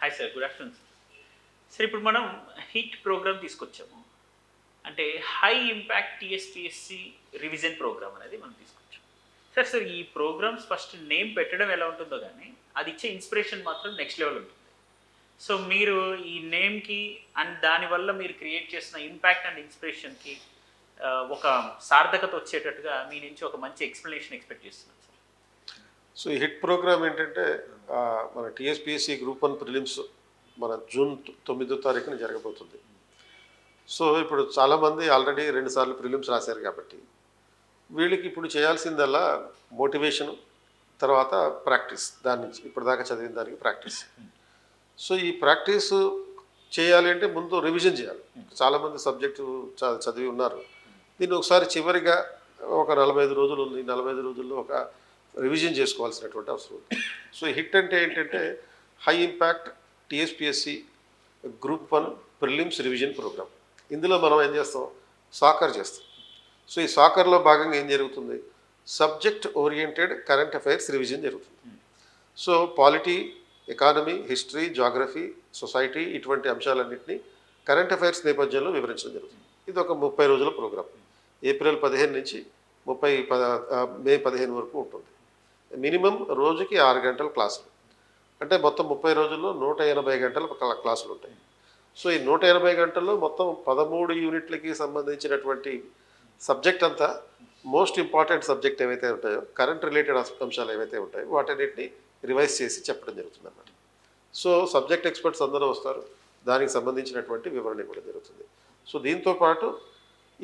Hi sir, good afternoon sir. Sir ఇప్పుడు మనం hit program తీసుకొచ్చాము. అంటే high impact TSPSC revision program అనేది మనం తీసుకొచ్చాం. సార్ ఈ ప్రోగ్రామ్స్ ఫస్ట్ నేమ్ పెట్టడం ఎలా ఉంటుందో కానీ అది ఇచ్చే ఇన్స్పిరేషన్ మాత్రం నెక్స్ట్ లెవెల్ ఉంటుంది. సో మీరు ఈ నేమ్కి అండ్ దానివల్ల మీరు క్రియేట్ చేసిన ఇంపాక్ట్ అండ్ ఇన్స్పిరేషన్కి ఒక సార్థకత వచ్చేటట్టుగా మీ నుంచి ఒక మంచి ఎక్స్ప్లెనేషన్ ఎక్స్పెక్ట్ చేస్తున్నాను సార్. సో ఈ హిట్ ప్రోగ్రామ్ ఏంటంటే మన టీఎస్పీఎస్సీ గ్రూప్ 1 ప్రిలిమ్స్ మన జూన్ 9వ తారీఖున జరగబోతుంది. సో ఇప్పుడు చాలామంది ఆల్రెడీ 2 సార్లు ప్రిలిమ్స్ రాశారు కాబట్టి వీళ్ళకి ఇప్పుడు చేయాల్సిందల్లా మోటివేషను, తర్వాత ప్రాక్టీస్. దాని నుంచి ఇప్పటిదాకా చదివిన దానికి ప్రాక్టీస్. సో ఈ ప్రాక్టీస్ చేయాలి అంటే ముందు రివిజన్ చేయాలి. చాలామంది సబ్జెక్టు చదివి ఉన్నారు. దీన్ని ఒకసారి చివరిగా ఒక 45 రోజులు ఉంది, 45 రోజుల్లో ఒక రివిజన్ చేసుకోవాల్సినటువంటి అవసరం ఉంది. సో హిట్ అంటే ఏంటంటే high impact TSPSC group 1 prelims revision program. ఇందులో మనం ఏం చేస్తాం, సాకర్ చేస్తాం. సో ఈ సాకర్లో భాగంగా ఏం జరుగుతుంది, subject oriented current affairs revision జరుగుతుంది. So polity, economy, history, geography, society ఇటువంటి అంశాలన్నింటినీ కరెంట్ అఫైర్స్ నేపథ్యంలో వివరించడం జరుగుతుంది. ఇది ఒక 30 రోజుల ప్రోగ్రామ్. ఏప్రిల్ 15 నుంచి మే 15 వరకు ఉంటుంది. మినిమం రోజుకి 6 గంటల క్లాసులు. అంటే మొత్తం 30 రోజుల్లో 180 గంటల క్లాసులు ఉంటాయి. సో ఈ 180 గంటల్లో మొత్తం 13 యూనిట్లకి సంబంధించినటువంటి సబ్జెక్ట్ అంతా మోస్ట్ ఇంపార్టెంట్ సబ్జెక్ట్ ఏవైతే ఉంటాయో, కరెంట్ రిలేటెడ్ అంశాలు ఏవైతే ఉంటాయో వాటన్నిటిని రివైజ్ చేసి చెప్పడం జరుగుతుంది అన్నమాట. సో సబ్జెక్ట్ ఎక్స్పర్ట్స్ అందరూ వస్తారు, దానికి సంబంధించినటువంటి వివరణ ఇవ్వడం జరుగుతుంది. సో దీంతోపాటు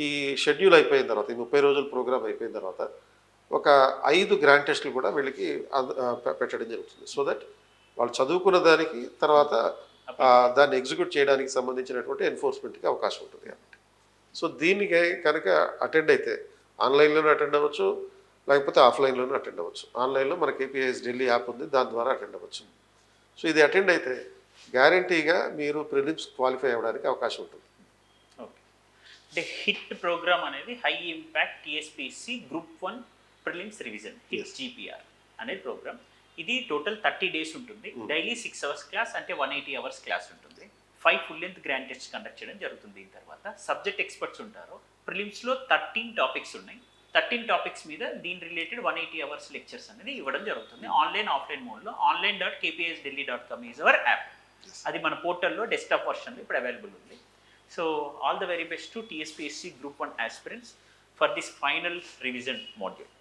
ఈ షెడ్యూల్ అయిపోయిన తర్వాత, ఈ 30 రోజుల ప్రోగ్రామ్ అయిపోయిన తర్వాత ఒక 5 గ్రాండ్ టెస్టులు కూడా వీళ్ళకి పెట్టడం జరుగుతుంది. సో దట్ వాళ్ళు చదువుకున్న దానికి తర్వాత దాన్ని ఎగ్జిక్యూట్ చేయడానికి సంబంధించినటువంటి ఎన్ఫోర్స్మెంట్కి అవకాశం ఉంటుంది కాబట్టి. సో దీనికి కనుక అటెండ్ అయితే ఆన్లైన్లోనే అటెండ్ అవ్వచ్చు, లేకపోతే ఆఫ్లైన్లోనే అటెండ్ అవ్వచ్చు. ఆన్లైన్లో మన కేపీఐఎస్ ఢిల్లీ యాప్ ఉంది, దాని ద్వారా అటెండ్ అవ్వచ్చు. సో ఇది అటెండ్ అయితే గ్యారంటీగా మీరు ప్రిలిమ్స్ క్వాలిఫై అవ్వడానికి అవకాశం ఉంటుంది. ఓకే, అంటే హిట్ ప్రోగ్రామ్ అనేది high impact TSPSC group 1 prelims revision, hit GPR అనే ప్రోగ్రామ్. ఇది టోటల్ 30 days ఉంటుంది. డైలీ 6 hours క్లాస్, అంటే 180 hours క్లాస్ ఉంటుంది. 5 full length grand test conduct చేయడం జరుగుతుంది. దీని తర్వాత సబ్జెక్ట్ ఎక్స్పర్ట్స్ ఉంటారు. ప్రిలిమ్స్లో 13 టాపిక్స్ ఉన్నాయి. 13 టాపిక్స్ మీద దీని రిలేటెడ్ 180 hours లెక్చర్స్ అనేది ఇవ్వడం జరుగుతుంది. ఆన్లైన్, ఆఫ్లైన్ మోడ్లో. online.kpsdelhi.com is our app. అది మన పోర్టల్లో డెస్క్టాప్ వర్షన్లో ఇప్పుడు అవైలబుల్ ఉంది. So all the very best to TSPSC group 1 aspirants for this final revision module.